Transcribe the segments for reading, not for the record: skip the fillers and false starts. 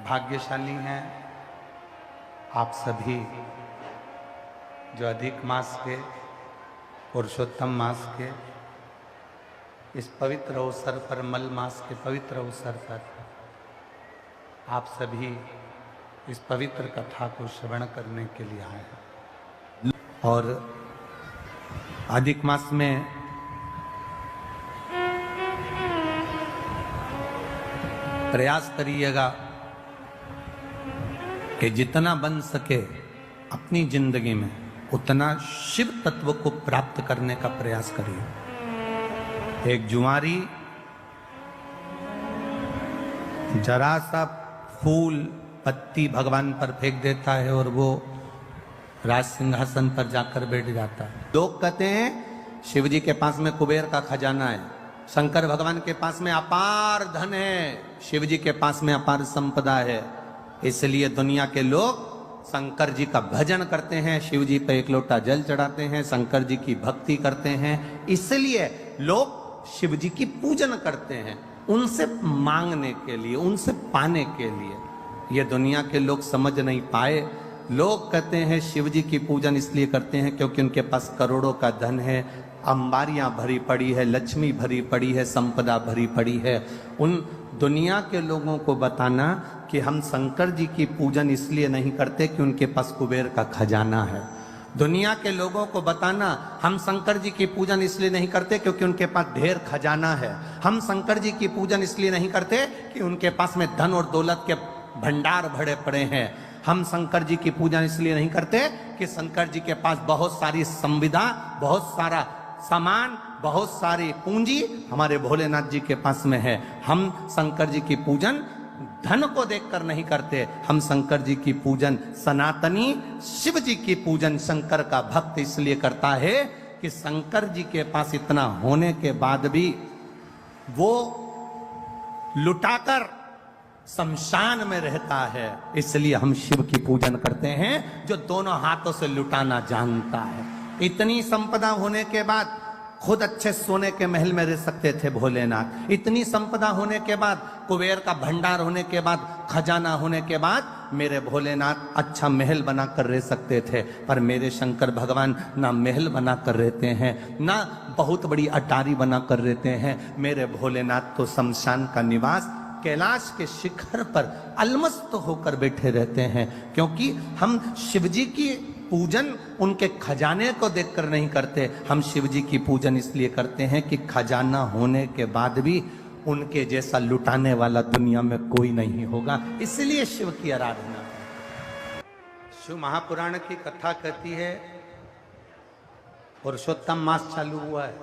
भाग्यशाली हैं आप सभी जो अधिक मास के पुरुषोत्तम मास के इस पवित्र अवसर पर, मल मास के पवित्र अवसर पर आप सभी इस पवित्र कथा को श्रवण करने के लिए आए हैं। और अधिक मास में प्रयास करिएगा कि जितना बन सके अपनी जिंदगी में उतना शिव तत्व को प्राप्त करने का प्रयास करिए। एक जुआरी जरा सा फूल पत्ती भगवान पर फेंक देता है और वो राज सिंहासन पर जाकर बैठ जाता है। लोग कहते हैं शिव जी के पास में कुबेर का खजाना है, शंकर भगवान के पास में अपार धन है, शिव जी के पास में अपार संपदा है, इसलिए दुनिया के लोग शंकर जी का भजन करते हैं, शिव जी पे एक लोटा जल चढ़ाते हैं, शंकर जी की भक्ति करते हैं, इसलिए लोग शिव जी की पूजन करते हैं उनसे मांगने के लिए, उनसे पाने के लिए। ये दुनिया के लोग समझ नहीं पाए। लोग कहते हैं शिव जी की पूजन इसलिए करते हैं क्योंकि उनके पास करोड़ों का धन है, अंबारियां भरी पड़ी है, लक्ष्मी भरी पड़ी है, संपदा भरी पड़ी है। उन दुनिया के लोगों को बताना कि हम शंकर जी की पूजन इसलिए नहीं करते कि उनके पास कुबेर का खजाना है। दुनिया के लोगों को बताना हम शंकर जी की पूजन इसलिए नहीं करते क्योंकि उनके पास ढेर खजाना है। हम शंकर जी की पूजन इसलिए नहीं करते कि उनके पास में धन और दौलत के भंडार भरे पड़े हैं। हम शंकर जी की पूजन इसलिए नहीं करते कि शंकर जी के पास बहुत सारी संविदा, बहुत सारा सामान, बहुत सारी पूंजी हमारे भोलेनाथ जी के पास में है। हम शंकर जी की पूजन धन को देखकर नहीं करते, हम शंकर जी की पूजन, सनातनी शिव जी की पूजन शंकर का भक्त इसलिए करता है कि शंकर जी के पास इतना होने के बाद भी वो लुटाकर शमशान में रहता है, इसलिए हम शिव की पूजन करते हैं जो दोनों हाथों से लुटाना जानता है। इतनी संपदा होने के बाद खुद अच्छे सोने के महल में रह सकते थे भोलेनाथ। इतनी संपदा होने के बाद, कुबेर का भंडार होने के बाद, खजाना होने के बाद मेरे भोलेनाथ अच्छा महल बनाकर रह सकते थे, पर मेरे शंकर भगवान ना महल बनाकर रहते हैं, ना बहुत बड़ी अटारी बनाकर रहते हैं। मेरे भोलेनाथ तो शमशान का निवास कैलाश के शिखर पर अलमस्त होकर बैठे रहते हैं, क्योंकि हम शिव जी की पूजन उनके खजाने को देखकर नहीं करते, हम शिव जी की पूजन इसलिए करते हैं कि खजाना होने के बाद भी उनके जैसा लुटाने वाला दुनिया में कोई नहीं होगा, इसलिए शिव की आराधना। शिव महापुराण की कथा कहती है पुरुषोत्तम मास चालू हुआ है,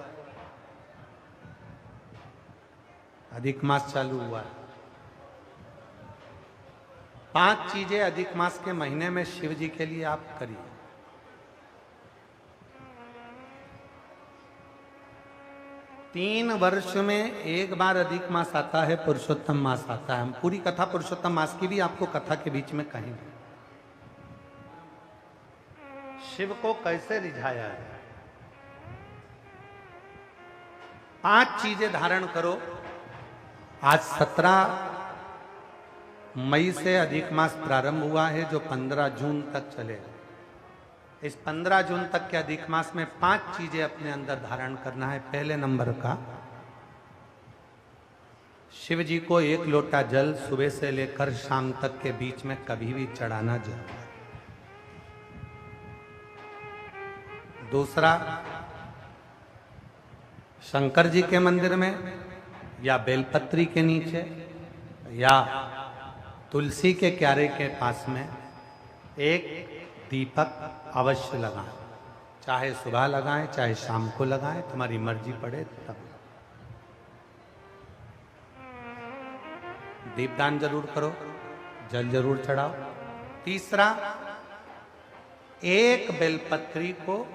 अधिक मास चालू हुआ है। 5 चीजें अधिक मास के महीने में शिव जी के लिए आप करिए। तीन वर्ष में एक बार अधिक मास आता है, पुरुषोत्तम मास आता है। हम पूरी कथा पुरुषोत्तम मास की भी आपको कथा के बीच में कहेंगे। शिव को कैसे रिझाया है? 5 चीजें धारण करो। आज 17 मई से अधिक मास प्रारंभ हुआ है जो 15 जून तक चलेगा। इस 15 जून तक के अधिक मास में 5 चीजें अपने अंदर धारण करना है। पहले नंबर का, शिव जी को 1 लोटा जल सुबह से लेकर शाम तक के बीच में कभी भी चढ़ाना जरूर है। दूसरा, शंकर जी के मंदिर में या बेलपत्री के नीचे या तुलसी के क्यारे के पास में एक दीपक अवश्य लगाएं, चाहे सुबह लगाएं चाहे शाम को लगाएं, तुम्हारी मर्जी पड़े तब। दीपदान जरूर करो, जल जरूर चढ़ाओ। तीसरा, एक बेलपत्री को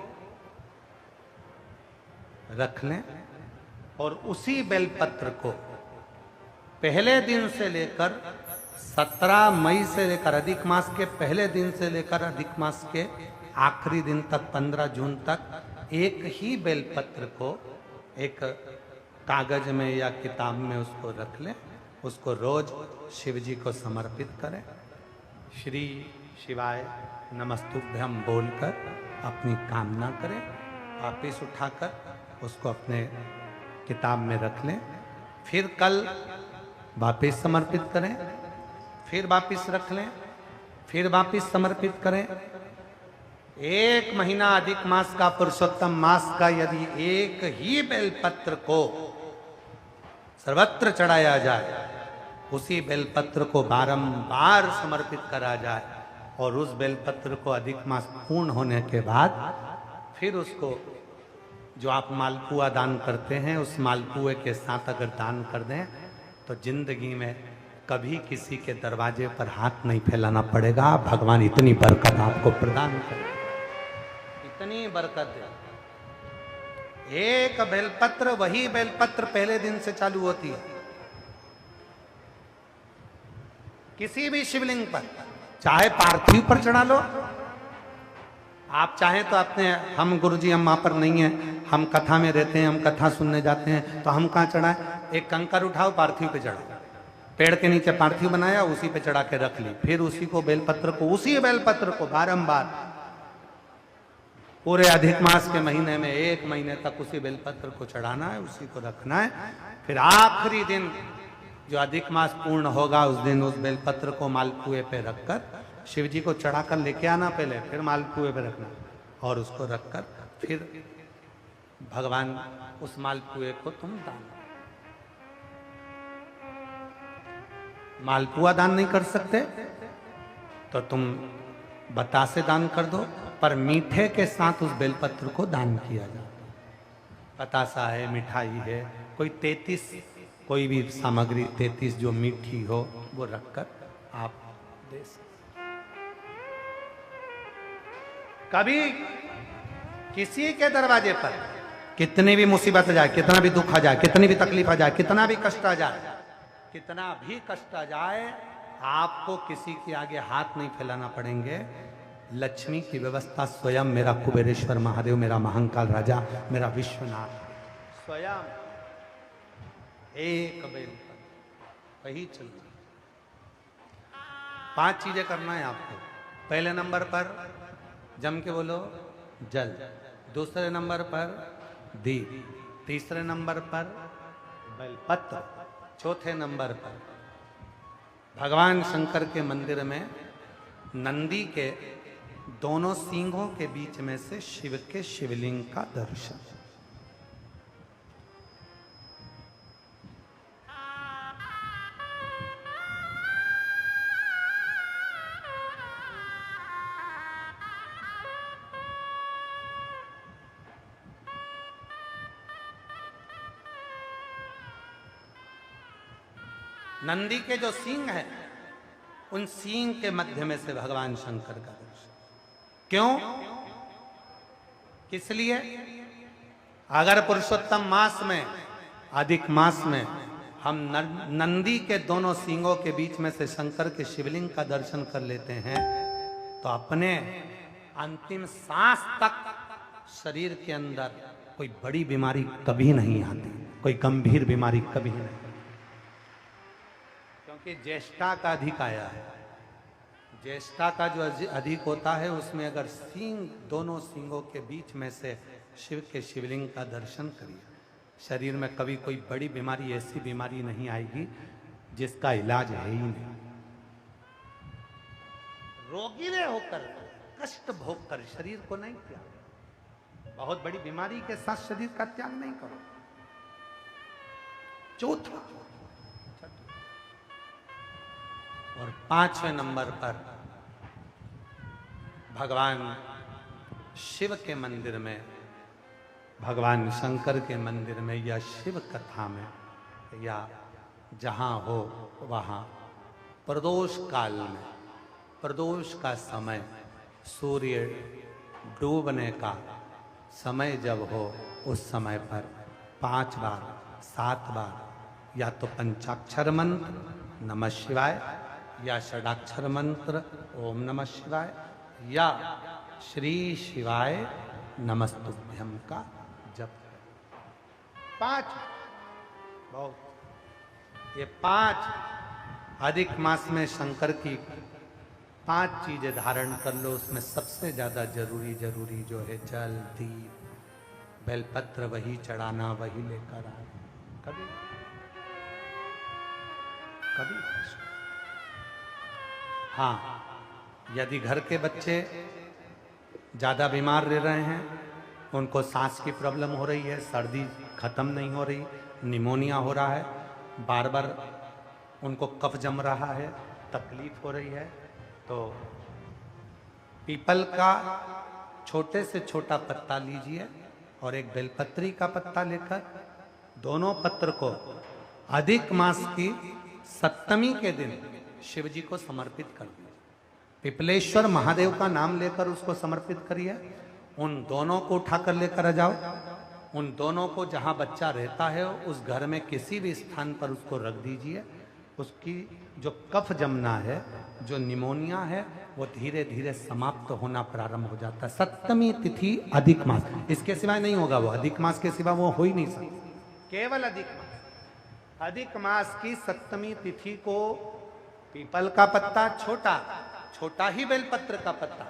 रख लें और उसी बेलपत्र को पहले दिन से लेकर 17 मई से लेकर अधिक मास के पहले दिन से लेकर अधिक मास के आखिरी दिन तक 15 जून तक एक ही बेलपत्र को एक कागज में या किताब में उसको रख लें, उसको रोज शिव जी को समर्पित करें। श्री शिवाय नमस्तुभ्यम बोलकर अपनी कामना करें, वापिस उठाकर उसको अपने किताब में रख लें। फिर कल वापिस समर्पित करें, फिर वापिस रख लें, फिर वापिस समर्पित करें। 1 महीना अधिक मास का, पुरुषोत्तम मास का यदि एक ही बेलपत्र को सर्वत्र चढ़ाया जाए, उसी बेलपत्र को बारंबार समर्पित करा जाए और उस बेलपत्र को अधिक मास पूर्ण होने के बाद फिर उसको जो आप मालपुआ दान करते हैं उस मालपुए के साथ अगर दान कर दें तो जिंदगी में कभी किसी के दरवाजे पर हाथ नहीं फैलाना पड़ेगा। भगवान इतनी बरकत आपको प्रदान करे, इतनी बरकत दे। एक बेलपत्र, वही बेलपत्र पहले दिन से चालू होती है। किसी भी शिवलिंग पर, चाहे पार्थिव पर चढ़ा लो, आप चाहें तो अपने, हम गुरुजी हम वहां पर नहीं है, हम कथा में रहते हैं, हम कथा सुनने जाते हैं, तो हम कहाँ चढ़ाएं? एक कंकर उठाओ, पार्थिव पे चढ़ाओ, पेड़ के नीचे पार्थिव बनाया, उसी पे चढ़ा के रख ली। फिर उसी को बेलपत्र को, उसी बेलपत्र को बारंबार पूरे अधिक मास के महीने में 1 महीने तक उसी बेलपत्र को चढ़ाना है, उसी को रखना है। फिर आखिरी दिन जो अधिक मास पूर्ण होगा उस दिन उस बेलपत्र को मालपुए पे रखकर शिव जी को चढ़ाकर लेके आना पहले, फिर मालपुए पे रखना और उसको रखकर फिर भगवान उस मालपुए को तुम दान। मालपुआ दान नहीं कर सकते तो तुम बतासे दान कर दो, पर मीठे के साथ उस बेलपत्र को दान किया जाता। बतासा है, मिठाई है, कोई 33 कोई भी सामग्री 33 जो मीठी हो वो रखकर आप दे सकते। कभी किसी के दरवाजे पर कितनी भी मुसीबत आ जाए, कितना भी दुख आ जाए, कितनी भी तकलीफ आ जाए, कितना भी कष्ट आ जाए, कितना भी कष्ट आ जाए, आपको किसी के आगे हाथ नहीं फैलाना पड़ेंगे। लक्ष्मी की व्यवस्था स्वयं मेरा कुबेरेश्वर महादेव, मेरा महाकाल राजा, मेरा विश्वनाथ स्वयं एक बेल पर वही चल रही। 5 चीजें करना है आपको। पहले नंबर पर जम के बोलो जल, दूसरे नंबर पर दीप, तीसरे नंबर पर बेलपत्र, चौथे नंबर पर भगवान शंकर के मंदिर में नंदी के दोनों सींगों के बीच में से शिव के शिवलिंग का दर्शन। नंदी के जो सींग है उन सींग के मध्य में से भगवान शंकर का दर्शन। क्यों? किस लिए? अगर पुरुषोत्तम मास में, अधिक मास में हम नंदी के दोनों सींगों के बीच में से शंकर के शिवलिंग का दर्शन कर लेते हैं तो अपने अंतिम सांस तक शरीर के अंदर कोई बड़ी बीमारी कभी नहीं आती, कोई गंभीर बीमारी कभी नहीं, क्योंकि ज्येष्ठा का अधिक आया है। ज्येष्ठा का जो अधिक होता है उसमें अगर सींग, दोनों सींगों के बीच में से शिव के शिवलिंग का दर्शन करिए, शरीर में कभी कोई बड़ी बीमारी, ऐसी बीमारी नहीं आएगी जिसका इलाज है ही नहीं। रोगीले होकर, कष्ट भोग कर शरीर को नहीं त्याग, बहुत बड़ी बीमारी के साथ शरीर का त्याग नहीं करो। चौथा और 5वें नंबर पर भगवान शिव के मंदिर में, भगवान शंकर के मंदिर में या शिव कथा में या जहाँ हो वहाँ प्रदोष काल में, प्रदोष का समय, सूर्य डूबने का समय जब हो उस समय पर 5 बार 7 बार या तो पंचाक्षर मंत्र नमः शिवाय या षडाक्षर मंत्र ओम नमः शिवाय या श्री शिवाय नमस्तुभ्यम का जप। 5 बहुत ये 5 अधिक मास में शंकर की 5 चीजें धारण कर लो। उसमें सबसे ज्यादा जरूरी जो है जल, दीप, बेलपत्र वही चढ़ाना, वही लेकर आना। कभी हाँ, यदि घर के बच्चे ज्यादा बीमार रह रहे हैं, उनको सांस की प्रॉब्लम हो रही है, सर्दी खत्म नहीं हो रही, निमोनिया हो रहा है, बार बार उनको कफ जम रहा है, तकलीफ हो रही है, तो पीपल का छोटे से छोटा पत्ता लीजिए और एक बेलपत्री का पत्ता लेकर दोनों पत्र को अधिक मास की सप्तमी के दिन शिव जी को समर्पित कर दिए। पिपलेश्वर महादेव का नाम लेकर उसको समर्पित करिए। उन दोनों को उठाकर लेकर आ जाओ। उन दोनों को जहां बच्चा रहता है उस घर में किसी भी स्थान पर उसको रख दीजिए। उसकी जो कफ जमना है, जो निमोनिया है, वो धीरे धीरे समाप्त होना प्रारंभ हो जाता है। सप्तमी तिथि अधिक मास, इसके सिवाय नहीं होगा वो। अधिक मास के सिवा वो हो ही नहीं सकता, केवल अधिक मास। अधिक मास की सप्तमी तिथि को पीपल का पत्ता, छोटा ही बेलपत्र का पत्ता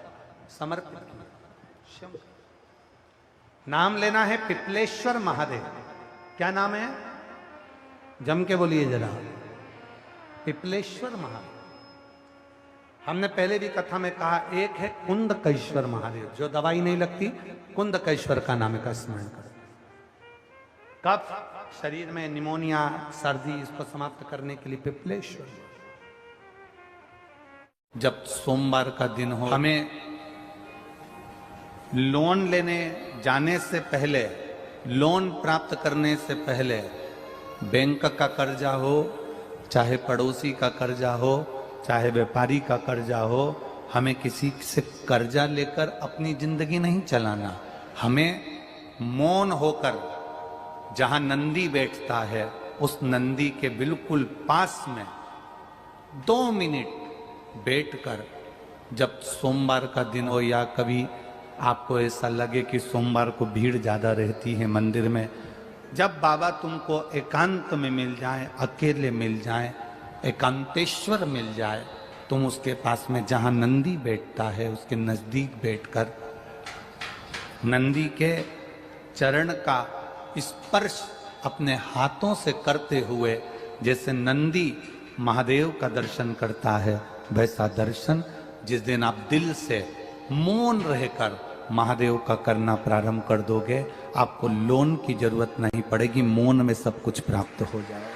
समर्पित किया। नाम लेना है पिपलेश्वर महादेव। क्या नाम है? जम के बोलिए जरा, पिपलेश्वर महादेव। हमने पहले भी कथा में कहा, एक है कुंदकेश्वर महादेव, जो दवाई नहीं लगती, कुंदकेश्वर का नाम का स्मरण करो। कफ शरीर में, निमोनिया, सर्दी, इसको समाप्त करने के लिए पिपलेश्वर। जब सोमवार का दिन हो, हमें लोन लेने जाने से पहले, लोन प्राप्त करने से पहले, बैंक का कर्जा हो, चाहे पड़ोसी का कर्जा हो, चाहे व्यापारी का कर्जा हो, हमें किसी से कर्जा लेकर अपनी जिंदगी नहीं चलाना। हमें मौन होकर, जहां नंदी बैठता है उस नंदी के बिल्कुल पास में 2 मिनट बैठकर, जब सोमवार का दिन हो या कभी आपको ऐसा लगे कि सोमवार को भीड़ ज्यादा रहती है मंदिर में, जब बाबा तुमको एकांत में मिल जाए, अकेले मिल जाए, एकांतेश्वर मिल जाए, तुम उसके पास में जहां नंदी बैठता है उसके नजदीक बैठकर नंदी के चरण का स्पर्श अपने हाथों से करते हुए, जैसे नंदी महादेव का दर्शन करता है, वैसा दर्शन जिस दिन आप दिल से मौन रहकर महादेव का करना प्रारंभ कर दोगे, आपको लोन की जरूरत नहीं पड़ेगी, मौन में सब कुछ प्राप्त हो जाएगा।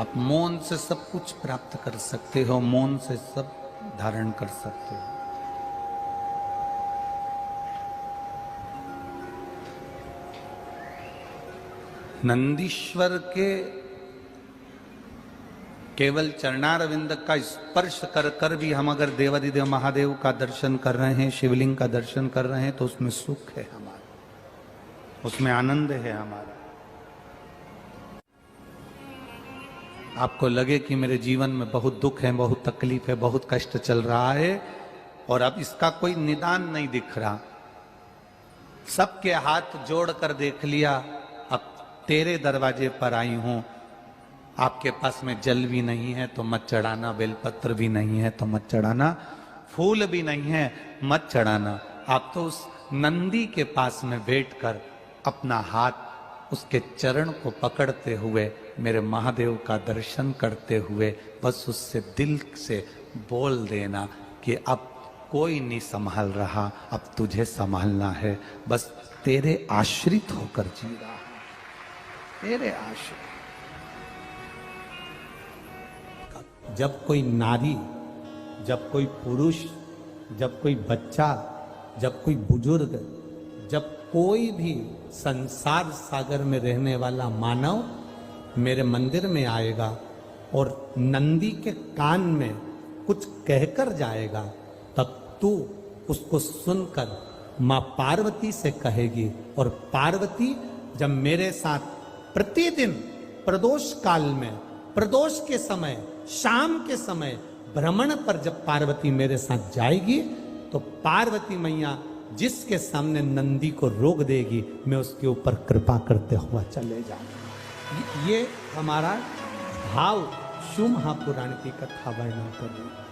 आप मौन से सब कुछ प्राप्त कर सकते हो, मौन से सब धारण कर सकते हो। नंदीश्वर के केवल चरणारविंद का स्पर्श कर कर भी हम अगर देवाधिदेव महादेव का दर्शन कर रहे हैं, शिवलिंग का दर्शन कर रहे हैं, तो उसमें सुख है हमारा, उसमें आनंद है हमारा। आपको लगे कि मेरे जीवन में बहुत दुख है, बहुत तकलीफ है, बहुत कष्ट चल रहा है और अब इसका कोई निदान नहीं दिख रहा, सबके हाथ जोड़कर देख लिया, अब तेरे दरवाजे पर आई हूं, आपके पास में जल भी नहीं है तो मत चढ़ाना, बेलपत्र भी नहीं है तो मत चढ़ाना, फूल भी नहीं है मत चढ़ाना। आप तो उस नंदी के पास में बैठकर अपना हाथ उसके चरण को पकड़ते हुए, मेरे महादेव का दर्शन करते हुए, बस उससे दिल से बोल देना कि अब कोई नहीं संभाल रहा, अब तुझे संभालना है, बस तेरे आश्रित होकर जी रहा, तेरे आश्रित। जब कोई नारी, जब कोई पुरुष, जब कोई बच्चा, जब कोई बुजुर्ग, जब कोई भी संसार सागर में रहने वाला मानव मेरे मंदिर में आएगा और नंदी के कान में कुछ कहकर जाएगा, तब तू उसको सुनकर मां पार्वती से कहेगी। और पार्वती जब मेरे साथ प्रतिदिन प्रदोष काल में, प्रदोष के समय, शाम के समय भ्रमण पर जब पार्वती मेरे साथ जाएगी, तो पार्वती मैया जिसके सामने नंदी को रोक देगी मैं उसके ऊपर कृपा करते हुआ चले जाऊंगा। ये हमारा भाव शिव महापुराण की कथा वर्णन कर रही है।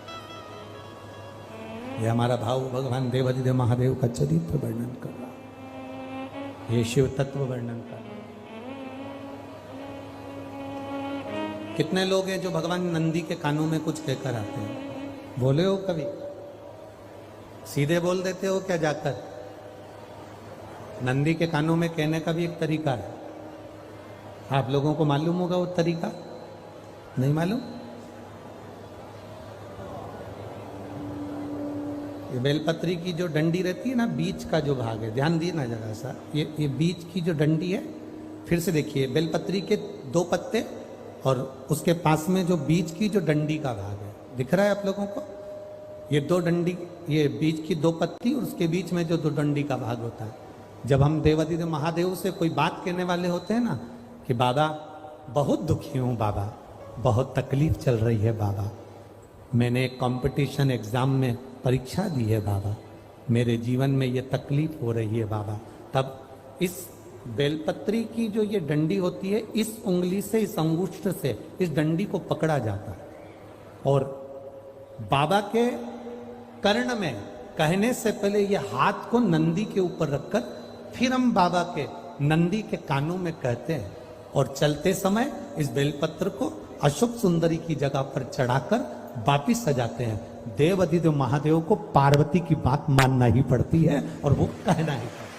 ये हमारा भाव भगवान देवाधिदेव महादेव का चरित्र वर्णन कर रहा है, ये शिव तत्व वर्णन कर रहा है। कितने लोग हैं जो भगवान नंदी के कानों में कुछ कहकर आते हैं? बोले हो कभी? सीधे बोल देते हो क्या जाकर? नंदी के कानों में कहने का भी एक तरीका है। आप लोगों को मालूम होगा वो तरीका? नहीं मालूम? ये बेलपत्री की जो डंडी रहती है ना, बीच का जो भाग है, ध्यान दिए ना जरा सा, ये बीच की जो डंडी है, फिर से देखिए, बेलपत्री के 2 पत्ते और उसके पास में जो बीच की जो डंडी का भाग है, दिख रहा है आप लोगों को? ये 2 डंडी, ये बीच की 2 पत्ती और उसके बीच में जो 2 डंडी का भाग होता है। जब हम देवाधिदेव महादेव से कोई बात कहने वाले होते हैं ना कि बाबा बहुत दुखी हूँ, बाबा बहुत तकलीफ चल रही है, बाबा मैंने एक कंपटीशन एग्जाम में परीक्षा दी है, बाबा मेरे जीवन में ये तकलीफ हो रही है, बाबा, तब इस बेलपत्री की जो ये डंडी होती है, इस उंगली से, इस अंगुष्ठ से इस डंडी को पकड़ा जाता है और बाबा के कर्ण में कहने से पहले ये हाथ को नंदी के ऊपर रखकर फिर हम बाबा के नंदी के कानों में कहते हैं और चलते समय इस बेलपत्र को अशोक सुंदरी की जगह पर चढ़ाकर वापिस सजाते हैं। देवाधिदेव महादेव को पार्वती की बात मानना ही पड़ती है और वो कहना ही पड़ता है।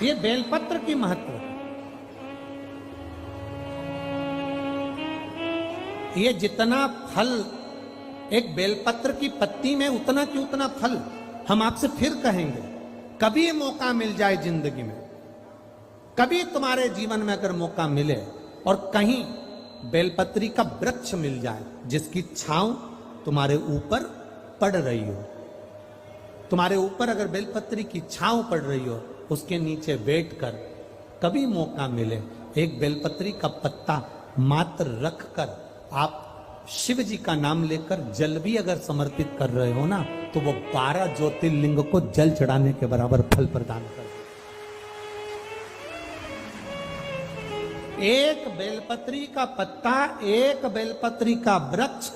ये बेलपत्र की महत्व है। ये जितना फल एक बेलपत्र की पत्ती में, उतना की उतना फल हम आपसे फिर कहेंगे। कभी मौका मिल जाए जिंदगी में, कभी तुम्हारे जीवन में अगर मौका मिले और कहीं बेलपत्री का वृक्ष मिल जाए जिसकी छांव तुम्हारे ऊपर पड़ रही हो, तुम्हारे ऊपर अगर बेलपत्री की छांव पड़ रही हो, उसके नीचे बैठकर कभी मौका मिले, एक बेलपत्री का पत्ता मात्र रखकर आप शिव जी का नाम लेकर जल भी अगर समर्पित कर रहे हो ना, तो वो 12 ज्योतिर्लिंग को जल चढ़ाने के बराबर फल प्रदान कर। एक बेलपत्री का पत्ता, एक बेलपत्री का वृक्ष,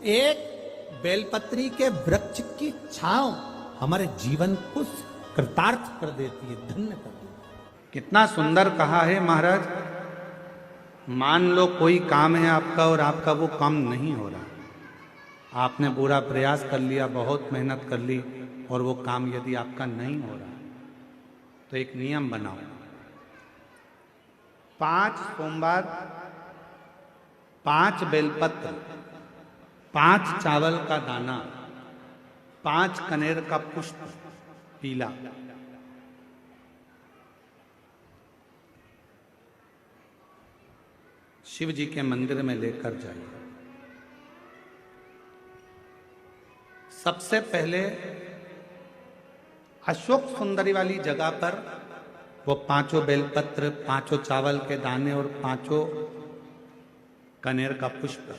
एक बेलपत्री के वृक्ष की छांव हमारे जीवन को कृतार्थ कर देती है, धन्य कर देती है। कितना सुंदर कहा है महाराज। मान लो कोई काम है आपका और आपका वो काम नहीं हो रहा, आपने पूरा प्रयास कर लिया, बहुत मेहनत कर ली और वो काम यदि आपका नहीं हो रहा, तो एक नियम बनाओ, 5 सोमवार, 5 बेलपत्र, 5 चावल का दाना, 5 कनेर का पुष्प पीला, शिव जी के मंदिर में लेकर जाइए। सबसे पहले अशोक सुंदरी वाली जगह पर वो 5 बेलपत्र, 5 चावल के दाने और 5 कनेर का पुष्प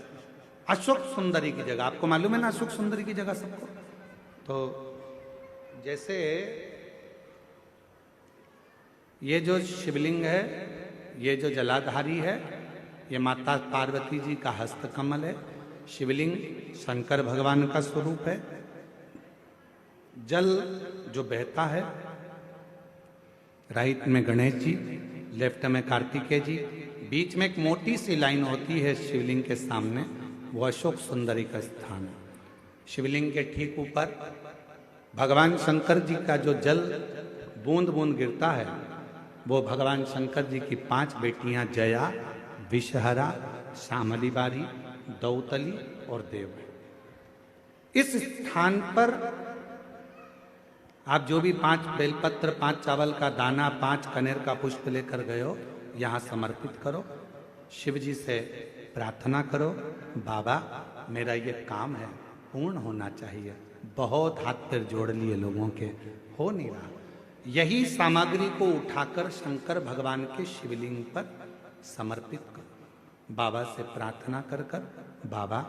अशोक सुंदरी की जगह, आपको मालूम है ना अशोक सुंदरी की जगह सबको? तो जैसे ये जो शिवलिंग है, ये जो जलाधारी है, ये माता पार्वती जी का हस्त कमल है। शिवलिंग शंकर भगवान का स्वरूप है। जल जो बहता है, राइट में गणेश जी, लेफ्ट में कार्तिकेय जी, बीच में एक मोटी सी लाइन होती है शिवलिंग के सामने, वो अशोक सुंदरी का स्थान है। शिवलिंग के ठीक ऊपर भगवान शंकर जी का जो जल बूंद बूंद गिरता है, वो भगवान शंकर जी की 5 बेटियां जया, विषहरा, श्यामली बारी, दौतली और देव। इस स्थान पर आप जो भी 5 बेलपत्र, 5 चावल का दाना, 5 कनेर का पुष्प लेकर गए हो, यहाँ समर्पित करो। शिव जी से प्रार्थना करो, बाबा मेरा ये काम है पूर्ण होना चाहिए। बहुत हाथ पैर जोड़ लिए लोगों के, हो नहीं रहा। यही सामग्री को उठाकर शंकर भगवान के शिवलिंग पर समर्पित करो। बाबा से प्रार्थना कर कर, बाबा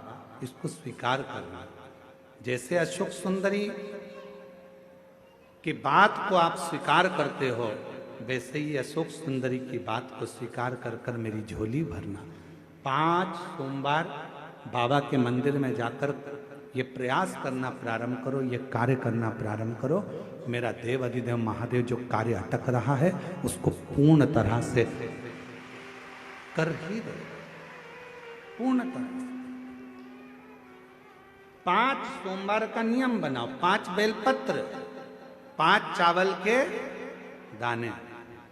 इसको स्वीकार करना। जैसे अशोक सुंदरी कि बात को आप स्वीकार करते हो, वैसे ही अशोक सुंदरी की बात को स्वीकार कर कर मेरी झोली भरना। 5 सोमवार बाबा के मंदिर में जाकर ये प्रयास करना प्रारंभ करो, ये कार्य करना प्रारंभ करो। मेरा देव अधिदेव महादेव जो कार्य अटक रहा है उसको पूर्ण तरह से कर ही दो, पूर्ण तरह से। 5 सोमवार का नियम बनाओ, 5 बेलपत्र, 5 चावल के दाने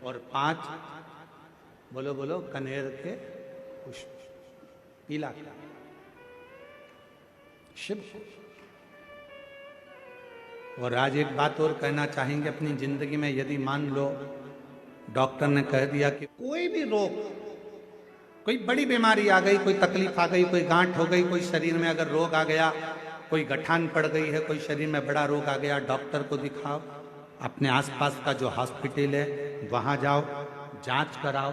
और 5 बोलो बोलो कनेर के पुष्प, पीला शिव। और आज एक बात और कहना चाहेंगे अपनी जिंदगी में, यदि मान लो डॉक्टर ने कह दिया कि कोई भी रोग, कोई बड़ी बीमारी आ गई, कोई तकलीफ आ गई, कोई गांठ हो गई, कोई शरीर में अगर रोग आ गया, कोई गठान पड़ गई है, कोई शरीर में बड़ा रोग आ गया, डॉक्टर को दिखाओ। अपने आसपास का जो हॉस्पिटल है वहां जाओ, जांच कराओ।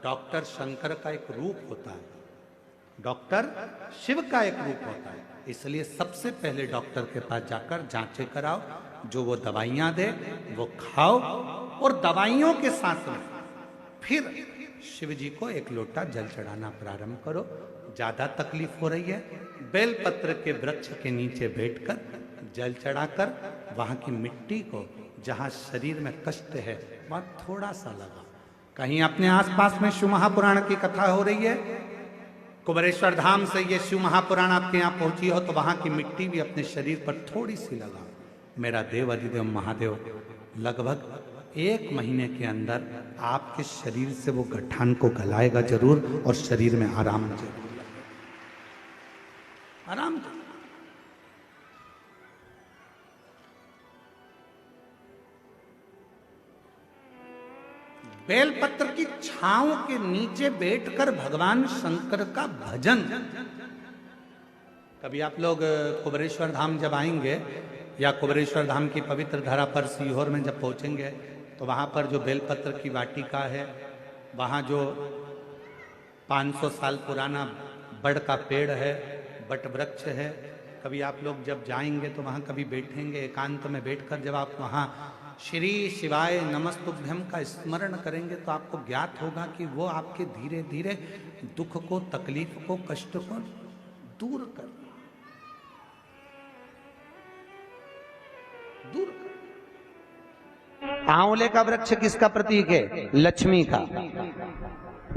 डॉक्टर शंकर का एक रूप होता है, डॉक्टर शिव का एक रूप होता है। इसलिए सबसे पहले डॉक्टर के पास जाकर जांचें कराओ, जो वो दवाइयां दे वो खाओ, और दवाइयों के साथ में फिर शिव जी को एक लोटा जल चढ़ाना प्रारंभ करो। ज्यादा तकलीफ हो रही है, बेलपत्र के वृक्ष के नीचे बैठकर जल चढ़ाकर वहां की मिट्टी को, जहां शरीर में कष्ट है वहां थोड़ा सा लगा। कहीं अपने आसपास में शिव महापुराण की कथा हो रही है, कुबरेश्वर धाम से ये शिव महापुराण आपके यहाँ पहुंची हो, तो वहां की मिट्टी भी अपने शरीर पर थोड़ी सी लगा। मेरा देव अधिदेव महादेव लगभग 1 महीने के अंदर आपके शरीर से वो गठान को गलाएगा जरूर, और शरीर में आराम जरूर, आराम जरूर। बेलपत्र की छांव के नीचे बैठकर भगवान शंकर का भजन। कभी आप लोग कुबरेश्वर धाम जब आएंगे, या कुबरेश्वर धाम की पवित्र धरा पर सीहोर में जब पहुंचेंगे, तो वहां पर जो बेलपत्र की वाटिका है, वहां जो 500 साल पुराना बड़ का पेड़ है, बट वृक्ष है, कभी आप लोग जब जाएंगे तो वहां कभी बैठेंगे, एकांत में बैठकर जब आप वहां श्री शिवाय नमस्तुभ्यम का स्मरण करेंगे, तो आपको ज्ञात होगा कि वो आपके धीरे धीरे दुख को, तकलीफ को, कष्ट को दूर कर आंवले का वृक्ष किसका प्रतीक है? लक्ष्मी का।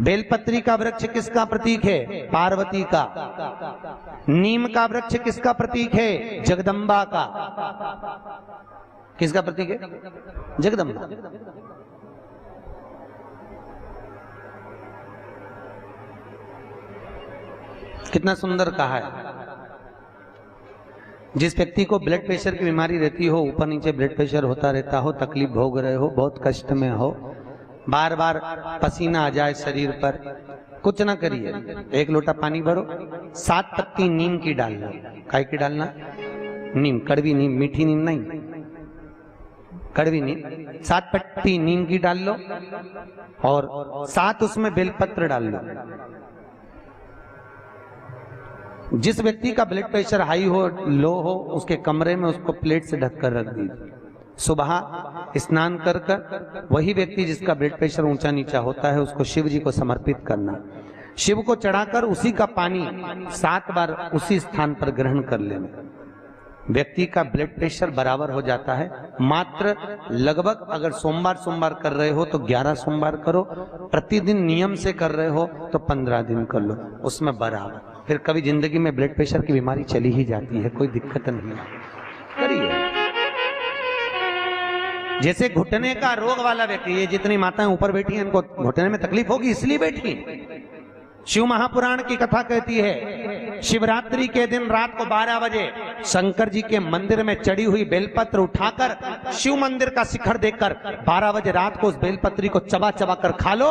बेलपत्री का वृक्ष किसका प्रतीक है? पार्वती का। नीम का वृक्ष किसका प्रतीक है? जगदम्बा का। किसका प्रतीक है? जगदम्बा। कितना सुंदर कहा है। जिस व्यक्ति को ब्लड प्रेशर की बीमारी रहती हो, ऊपर नीचे ब्लड प्रेशर होता रहता हो, तकलीफ भोग रहे हो, बहुत कष्ट में हो, बार बार पसीना आ जाए शरीर पर, कुछ ना करिए, 1 लोटा पानी भरो, 7 पत्ती नीम की डालना। काय की डालना? नीम, कड़वी नीम, मीठी नीम नहीं, कड़वी नीम। 7 पत्ती नीम की डाल लो और 7 उसमें बेलपत्र डाल लो। जिस व्यक्ति का ब्लड प्रेशर हाई हो, लो हो, उसके कमरे में उसको प्लेट से ढककर रख दीजिए। सुबह स्नान कर कर वही व्यक्ति जिसका ब्लड प्रेशर ऊंचा नीचा होता है, उसको शिव जी को समर्पित करना। शिव को चढ़ाकर उसी का पानी 7 बार उसी स्थान पर ग्रहण कर लेना। व्यक्ति का ब्लड प्रेशर बराबर हो जाता है। मात्र लगभग अगर सोमवार कर रहे हो तो 11 सोमवार करो, प्रतिदिन नियम से कर रहे हो तो 15 दिन कर लो, उसमें बराबर। फिर कभी जिंदगी में ब्लड प्रेशर की बीमारी चली ही जाती है, कोई दिक्कत नहीं है, करिए। जैसे घुटने का रोग वाला व्यक्ति, ये जितनी माताएं ऊपर बैठी हैं, इनको घुटने में तकलीफ होगी इसलिए बैठी। शिव महापुराण की कथा कहती है, शिवरात्रि के दिन रात को 12 बजे शंकर जी के मंदिर में चढ़ी हुई बेलपत्र उठाकर शिव मंदिर का शिखर देखकर 12 बजे रात को उस बेलपत्री को चबा चबा कर खा लो।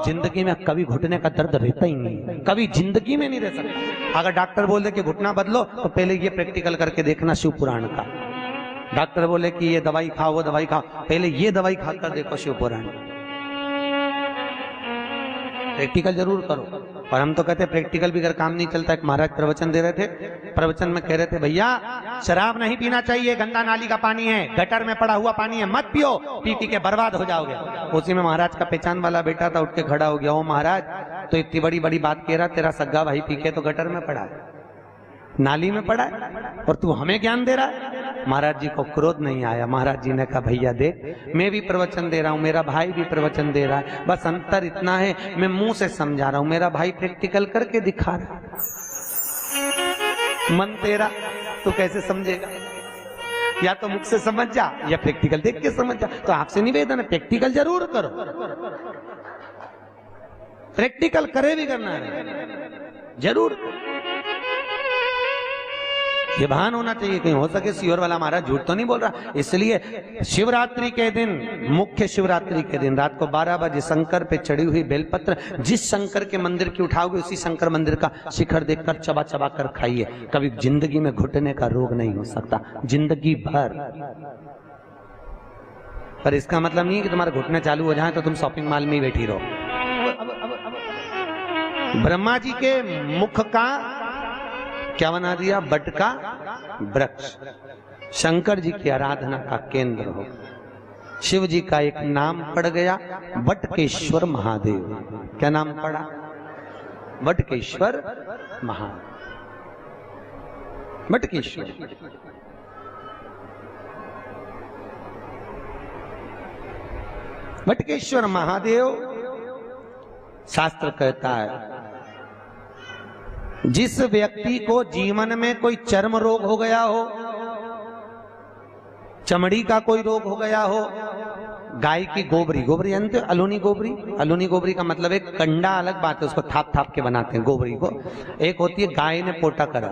जिंदगी में कभी घुटने का दर्द रहता ही नहीं, कभी जिंदगी में नहीं रह सकता। अगर डॉक्टर बोल दे कि घुटना बदलो, तो पहले ये प्रैक्टिकल करके देखना शिव पुराण का। डॉक्टर बोले कि ये दवाई खाओ, वो दवाई खाओ, पहले ये दवाई खाकर देखो शिव पुराण। प्रैक्टिकल जरूर करो। और हम तो कहते प्रैक्टिकल भी अगर काम नहीं चलता। एक महाराज प्रवचन दे रहे थे, प्रवचन में कह रहे थे भैया शराब नहीं पीना चाहिए, गंदा नाली का पानी है, गटर में पड़ा हुआ पानी है, मत पियो, पी पी के बर्बाद हो जाओगे। उसी में महाराज का पहचान वाला बेटा था, उठ के खड़ा हो गया, ओ महाराज तो इतनी बड़ी बड़ी बात कह रहा, तेरा सग्गा भाई पी के तो गटर में पड़ा है, नाली में पड़ा है, और तू हमें ज्ञान दे रहा है। महाराज जी को क्रोध नहीं आया। महाराज जी ने कहा भैया देख, मैं भी प्रवचन दे रहा हूं, मेरा भाई भी प्रवचन दे रहा है, बस अंतर इतना है मैं मुंह से समझा रहा हूं, मेरा भाई प्रैक्टिकल करके दिखा रहा है। मन तेरा, तू कैसे समझेगा? या तो मुख से समझ जा या प्रैक्टिकल देख के समझ जा। तो आपसे निवेदन है प्रैक्टिकल जरूर करो, प्रैक्टिकल करे भी करना है जरूर। ये भान होना चाहिए, कहीं हो सके सियोर वाला महाराज झूठ तो नहीं बोल रहा। इसलिए शिवरात्रि के दिन, मुख्य शिवरात्रि के दिन रात को 12 बजे शंकर पे चढ़ी हुई बेलपत्र जिस शंकर के मंदिर की उठाओगे उसी शंकर मंदिर का शिखर देखकर चबा चबा कर खाइए। कभी जिंदगी में घुटने का रोग नहीं हो सकता, जिंदगी भर। पर इसका मतलब नहीं कि तुम्हारे घुटने चालू हो जाए तो तुम शॉपिंग मॉल में ही बैठी रहो। ब्रह्मा जी के मुख का क्या बना दिया? बट का वृक्ष। शंकर जी की आराधना का केंद्र हो। शिव जी का एक नाम पड़ गया बटकेश्वर महादेव। क्या नाम पड़ा? बटकेश्वर महादेव। बटकेश्वर बटकेश्वर महादेव, शास्त्र कहता है जिस व्यक्ति को जीवन में कोई चर्म रोग हो गया हो, चमड़ी का कोई रोग हो गया हो, गाय की गोबरी, गोबरी जानते हो? अलूनी गोबरी। अलूनी गोबरी का मतलब एक कंडा अलग बात है, उसको थाप थाप के बनाते हैं गोबरी को। एक होती है गाय ने पोटा करा,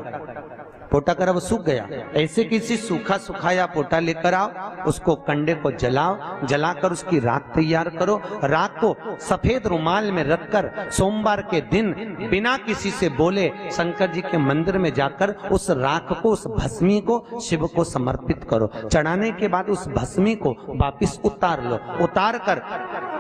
पोटा करा वो सूख गया, ऐसे किसी सूखा सुखाया पोटा लेकर आओ, उसको कंडे को जलाओ, जलाकर उसकी राख तैयार करो, राख को सफेद रुमाल में रखकर सोमवार के दिन बिना किसी से बोले शंकर जी के मंदिर में जाकर उस राख को, उस भस्मी को शिव को समर्पित करो। चढ़ाने के बाद उस भस्मी को वापिस उतार लो। उतार कर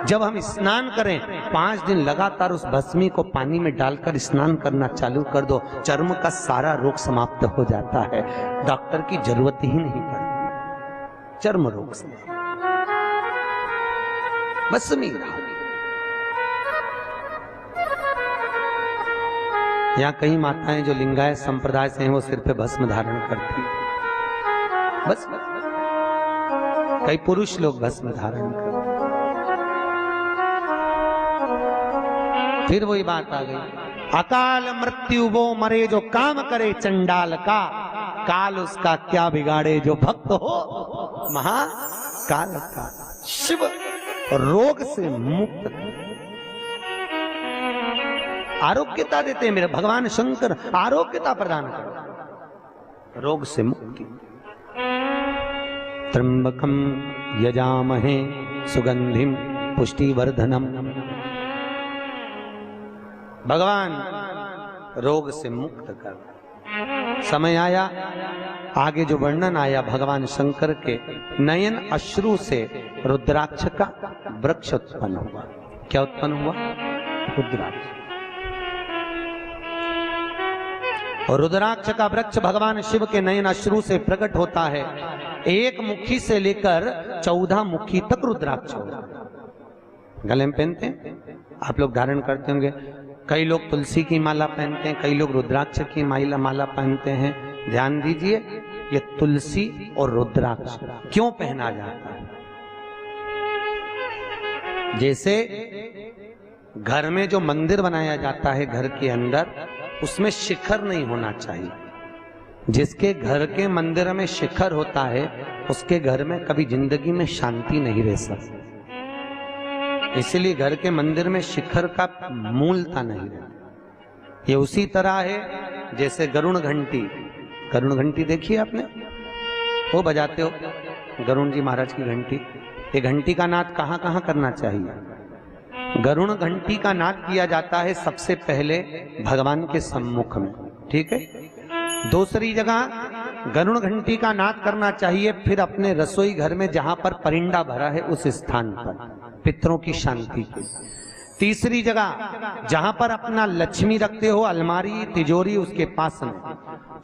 जब हम स्नान करें 5 दिन लगातार उस भस्मी को पानी में डालकर स्नान करना चालू कर दो, चर्म का सारा रोग समाप्त हो जाता है, डॉक्टर की जरूरत ही नहीं पड़ती। चर्म रोग से भस्मी। यहाँ कई माताएं जो लिंगायत संप्रदाय से हैं वो सिर पे भस्म धारण करती है, बस। कई पुरुष लोग भस्म धारण करते। फिर वही बात आ गई, अकाल मृत्यु वो मरे जो काम करे चंडाल का, काल उसका क्या बिगाड़े जो भक्त हो महाकाल का। शिव रोग से मुक्त आरोग्यता देते हैं, मेरे भगवान शंकर आरोग्यता प्रदान करते, रोग से मुक्ति। त्र्यंबकम यजामहे सुगंधिम पुष्टिवर्धनम। भगवान रोग से मुक्त कर। समय आया, आगे जो वर्णन आया भगवान शंकर के नयन अश्रु से रुद्राक्ष का वृक्ष उत्पन्न हुआ। क्या उत्पन्न हुआ? रुद्राक्ष। और रुद्राक्ष का वृक्ष भगवान शिव के नयन अश्रु से प्रकट होता है। एक मुखी से लेकर 14 मुखी तक रुद्राक्ष होगा। गले में पहनते हैं, आप लोग धारण करते होंगे। कई लोग तुलसी की माला पहनते हैं, कई लोग रुद्राक्ष की माला पहनते हैं। ध्यान दीजिए, ये तुलसी और रुद्राक्ष क्यों पहना जाता है? जैसे घर में जो मंदिर बनाया जाता है घर के अंदर, उसमें शिखर नहीं होना चाहिए। जिसके घर के मंदिर में शिखर होता है उसके घर में कभी जिंदगी में शांति नहीं रह सकती। इसलिए घर के मंदिर में शिखर का मूलता नहीं रहती। ये उसी तरह है जैसे गरुण घंटी। गरुण घंटी देखिए आपने, वो बजाते हो गरुण जी महाराज की घंटी। ये घंटी का नाद कहाँ कहाँ करना चाहिए? गरुण घंटी का नाद किया जाता है सबसे पहले भगवान के सम्मुख में, ठीक है। दूसरी जगह गरुण घंटी का नाद करना चाहिए फिर अपने रसोई घर में जहां पर परिंदा भरा है उस स्थान पर, पितरों की शांति के। तीसरी जगह जहां पर अपना लक्ष्मी रखते हो, अलमारी तिजोरी उसके पास में।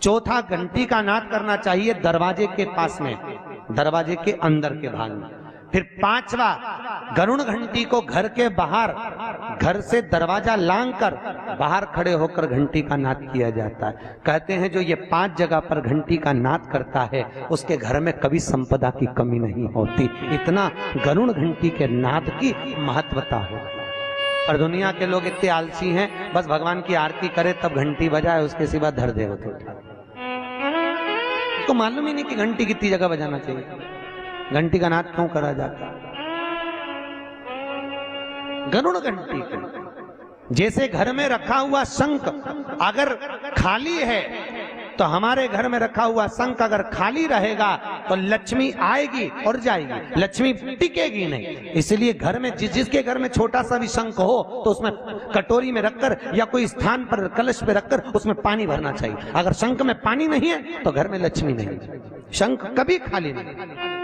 चौथा, घंटी का नाद करना चाहिए दरवाजे के पास में, दरवाजे के अंदर के भाग में। फिर पांचवा, गरुड़ घंटी को घर के बाहर, घर से दरवाजा लांग कर बाहर खड़े होकर घंटी का नाद किया जाता है। कहते हैं जो ये 5 जगह पर घंटी का नाद करता है उसके घर में कभी संपदा की कमी नहीं होती। इतना गरुड़ घंटी के नाद की महत्वता है। और दुनिया के लोग इतने आलसी हैं, बस भगवान की आरती करे तब घंटी बजाए, उसके सिवा धर दे होते। उसको मालूम ही नहीं कि घंटी कितनी जगह बजाना चाहिए, घंटी का नाद क्यों करा जाता। गरुड़ घंटी को जैसे घर में रखा हुआ शंख अगर खाली है तो हमारे घर में रखा हुआ शंख अगर खाली रहेगा तो लक्ष्मी आएगी और जाएगी, लक्ष्मी टिकेगी नहीं। इसलिए घर में जिसके घर में छोटा सा भी शंख हो तो उसमें कटोरी में रखकर या कोई स्थान पर कलश पे रखकर उसमें पानी भरना चाहिए। अगर शंख में पानी नहीं है तो घर में लक्ष्मी नहीं, शंख कभी खाली नहीं।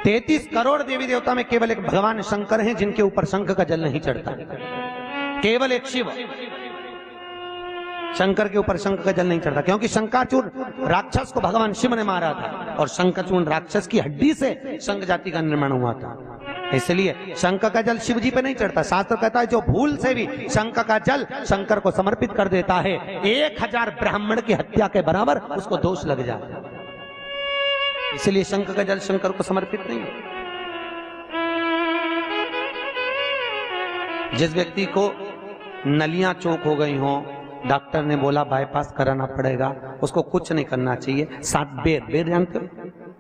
33 करोड़ देवी देवता में केवल एक भगवान शंकर हैं जिनके ऊपर शंख का जल नहीं चढ़ता, केवल एक शिव शंकर के ऊपर शंख का जल नहीं चढ़ता, क्योंकि शंकाचूर राक्षस को भगवान शिव ने मारा था और शंकाचूर राक्षस की हड्डी से शंख जाति का निर्माण हुआ था। इसलिए शंख का जल शिव जी पे नहीं चढ़ता। शास्त्र कहता है जो भूल से भी शंख का जल शंकर को समर्पित कर देता है 1000 ब्राह्मण की हत्या के बराबर उसको दोष लग जाता है। इसलिए शंख का जल शंकर को समर्पित नहीं है। जिस व्यक्ति को नलियां चौक हो गई हो, डॉक्टर ने बोला बाईपास कराना पड़ेगा, उसको कुछ नहीं करना चाहिए। 7 बेर, बेर जानते हो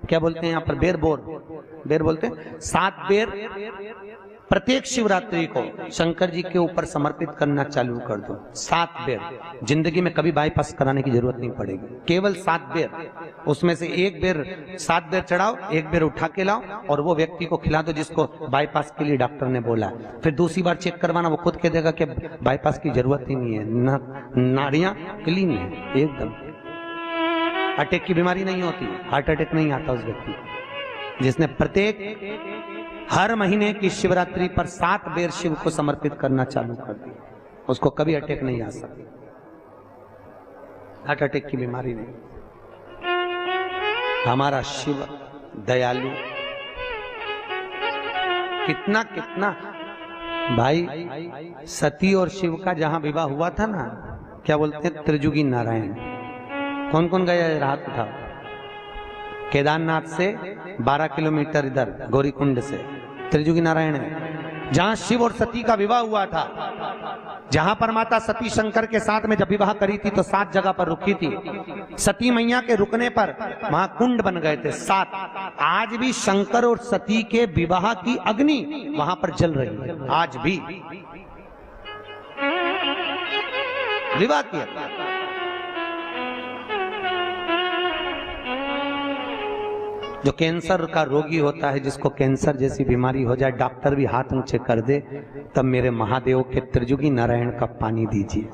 क्या बोलते हैं यहाँ पर? बेर, बेर बोलते हैं। 7 बेर प्रत्येक शिवरात्रि को शंकर जी के ऊपर समर्पित करना चालू कर दो। 7 बेर, जिंदगी में कभी बाईपास कराने की जरूरत नहीं पड़ेगी, केवल 7 बेर। उसमें से 1 बेर 7 बेर चढ़ाओ, 1 बेर उठा के लाओ और वो व्यक्ति को खिला दो जिसको बाईपास के लिए डॉक्टर ने बोला। फिर दूसरी बार चेक करवाना, वो खुद कह देगा कि बाईपास की जरूरत ही नहीं है, नाड़ियां क्लीन है एकदम, अटैक की बीमारी नहीं होती, हार्ट अटैक नहीं आता उस व्यक्ति को जिसने प्रत्येक हर महीने की शिवरात्रि पर 7 बेर शिव को समर्पित करना चालू कर दिया, उसको कभी अटैक नहीं आ सकती, हार्ट अटैक की बीमारी नहीं। हमारा शिव दयालु, कितना कितना भाई, सती और शिव का जहां विवाह हुआ था ना, क्या बोलते हैं, त्रिजुगी नारायण। कौन कौन गया रात उठा? केदारनाथ से 12 किलोमीटर इधर गौरीकुंड से त्रिजुगी नारायण है, जहां शिव और सती का विवाह हुआ था, जहां पर माता सती शंकर के साथ में जब विवाह करी थी तो 7 जगह पर रुकी थी। सती मैया के रुकने पर वहां कुंड बन गए थे 7। आज भी शंकर और सती के विवाह की अग्नि वहां पर जल रही है, आज भी विवाह किया। जो कैंसर का रोगी होता है, जिसको कैंसर जैसी बीमारी हो जाए, डॉक्टर भी हाथ ऊंचे कर दे, तब मेरे महादेव के त्रिजुगी नारायण का पानी दीजिए।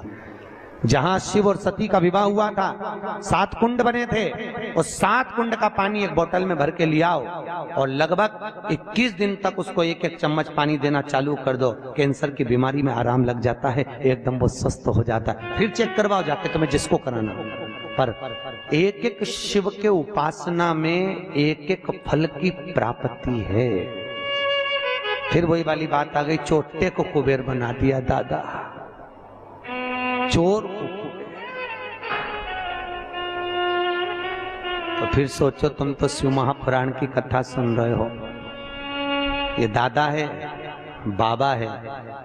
जहां शिव और सती का विवाह हुआ था 7 कुंड बने थे, उस 7 कुंड का पानी एक बोतल में भर के लियाओ और लगभग 21 दिन तक उसको 1-1 चम्मच पानी देना चालू कर दो। कैंसर की बीमारी में आराम लग जाता है, एकदम वो स्वस्थ हो जाता है। फिर चेक करवाओ जाके तुम्हें जिसको कराना हो। पर एक एक शिव के उपासना में एक एक फल की प्राप्ति है। फिर वही वाली बात आ गई, चोटे को कुबेर बना दिया दादा, चोर को कुबेर। तो फिर सोचो, तुम तो शिव महापुराण की कथा सुन रहे हो, ये दादा है बाबा है।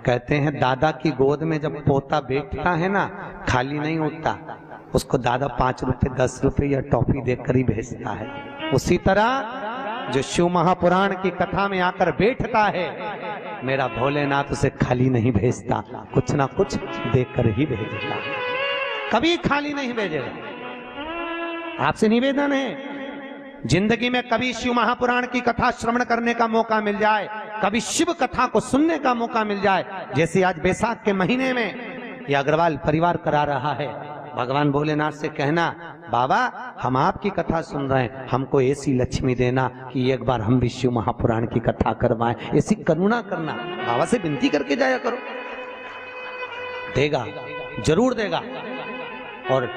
कहते हैं दादा की गोद में जब पोता बैठता है ना, खाली नहीं उठता, उसको दादा 5 रुपए 10 रुपए या टॉफी देकर ही भेजता है। उसी तरह जो शिव महापुराण की कथा में आकर बैठता है, मेरा भोलेनाथ उसे खाली नहीं भेजता, कुछ ना कुछ देकर ही भेजेगा, कभी खाली नहीं भेजेगा। आपसे निवेदन है, जिंदगी में कभी शिव महापुराण की कथा श्रवण करने का मौका मिल जाए, कभी शिव कथा को सुनने का मौका मिल जाए, जैसे आज बैसाख के महीने में ये अग्रवाल परिवार करा रहा है, भगवान भोलेनाथ से कहना, बाबा हम आपकी कथा सुन रहे हैं, हमको ऐसी लक्ष्मी देना कि एक बार हम भी शिव महापुराण की कथा करवाएं, ऐसी करुणा करना। बाबा से विनती करके जाया करो, देगा, जरूर देगा। और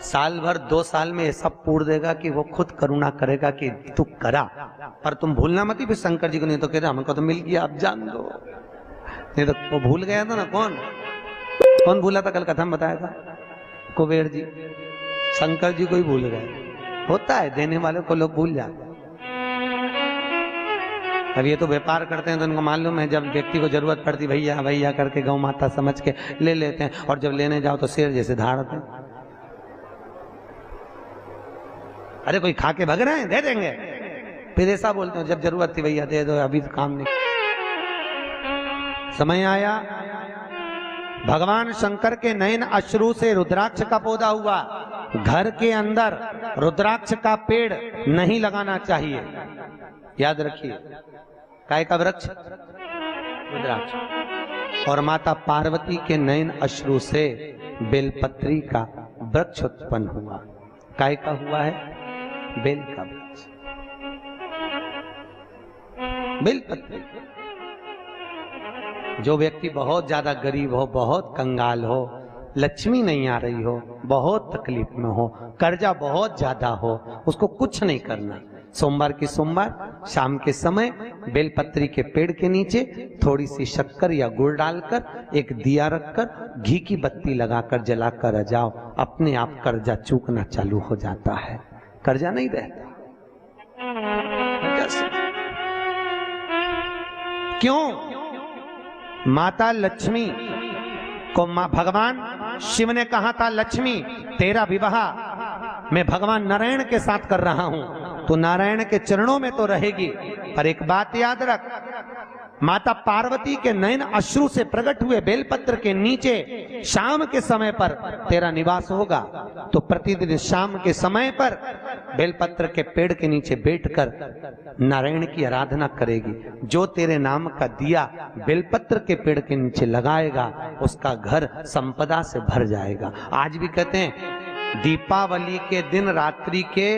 साल भर 2 साल में ऐसा पूर्ण देगा कि वो खुद करुणा करेगा कि तू करा। पर तुम भूलना मत ही फिर शंकर जी को, नहीं तो कह रहे हमको तो मिल गया, अब जान दो। नहीं तो वो भूल गया था ना, कौन भूला था? कल कथा में बताया था, कुबेर जी, शंकर जी को ही भूल गए। होता है, देने वाले को लोग भूल जाते हैं। अब ये तो व्यापार करते हैं तो उनको मालूम है, जब व्यक्ति को जरूरत पड़ती भैया भैया करके गौ माता समझ के ले लेते हैं, और जब लेने जाओ तो शेर जैसे धाड़ते हैं। अरे कोई खा के भग रहे हैं, दे देंगे, फिर ऐसा बोलते हो जब जरूरत थी भैया दे दो, अभी तो काम नहीं। समय आया, भगवान शंकर के नयन अश्रु से रुद्राक्ष का पौधा हुआ। घर के अंदर रुद्राक्ष का पेड़ नहीं लगाना चाहिए, याद रखिए। काय का वृक्ष? रुद्राक्ष। और माता पार्वती के नयन अश्रु से बेलपत्री का वृक्ष उत्पन्न हुआ। काय का हुआ है? बेल का वृक्ष, बेलपत्री। जो व्यक्ति बहुत ज्यादा गरीब हो, बहुत कंगाल हो, लक्ष्मी नहीं आ रही हो, बहुत तकलीफ में हो, कर्जा बहुत ज्यादा हो, उसको कुछ नहीं करना। सोमवार की सोमवार शाम के समय बेलपत्री के पेड़ के नीचे थोड़ी सी शक्कर या गुड़ डालकर एक दिया रखकर घी की बत्ती लगाकर जलाकर आ जाओ, अपने आप कर्जा चूकना चालू हो जाता है, कर्जा नहीं रहता। क्यों? माता लक्ष्मी को भगवान शिव ने कहा था, लक्ष्मी तेरा विवाह मैं भगवान नारायण के साथ कर रहा हूं, तो नारायण के चरणों में तो रहेगी, पर एक बात याद रख, माता पार्वती के नयन अश्रु से प्रकट हुए बेलपत्र के नीचे शाम के समय पर तेरा निवास होगा। तो प्रतिदिन शाम के समय पर बेलपत्र के पेड़ के नीचे बैठकर नारायण की आराधना करेगी। जो तेरे नाम का दिया बेलपत्र के पेड़ के नीचे लगाएगा, उसका घर संपदा से भर जाएगा। आज भी कहते हैं दीपावली के दिन रात्रि के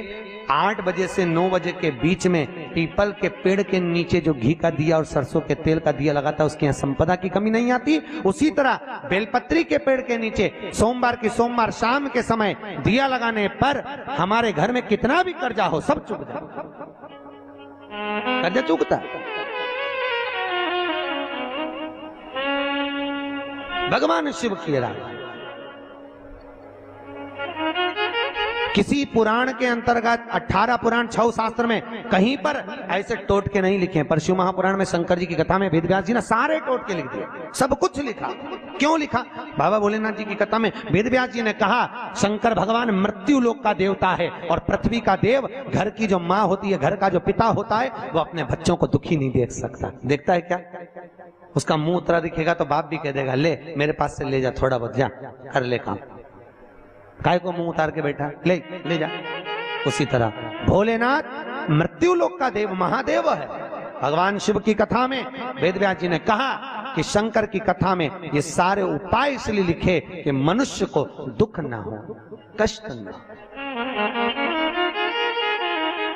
8 बजे से 9 बजे के बीच में पीपल के पेड़ के नीचे जो घी का दिया और सरसों के तेल का दिया लगाता है, उसके यहाँ संपदा की कमी नहीं आती। उसी तरह बेलपत्री के पेड़ के नीचे सोमवार की सोमवार शाम के समय दिया लगाने पर हमारे घर में कितना भी कर्जा हो सब चूक जाए, कर्जा चूकता है। भगवान शिव की राज। किसी पुराण के अंतर्गत 18 पुराण 6 शास्त्र में कहीं पर ऐसे टोट के नहीं लिखे हैं, पर शिव महापुराण में शंकर जी की कथा में वेदव्यास जी ने सारे टोट के लिख दिए, सब कुछ लिखा। क्यों लिखा? बाबा भोलेनाथ जी की कथा में वेदव्यास जी ने कहा शंकर भगवान मृत्यु लोक का देवता है और पृथ्वी का देव। घर की जो माँ होती है, घर का जो पिता होता है, वो अपने बच्चों को दुखी नहीं देख सकता। देखता है क्या? उसका मुंह उतरा दिखेगा तो बाप भी कह देगा ले मेरे पास से ले जा, थोड़ा बहुत जा कर ले काम, काय को मुंह उतार के बैठा, ले जा। उसी तरह भोलेनाथ मृत्यु लोक का देव महादेव है। भगवान शिव की कथा में वेदव्यास जी ने कहा कि शंकर की कथा में ये सारे उपाय इसलिए लिखे कि मनुष्य को दुख ना हो, कष्ट ना हो,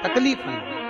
तकलीफ नहीं हो।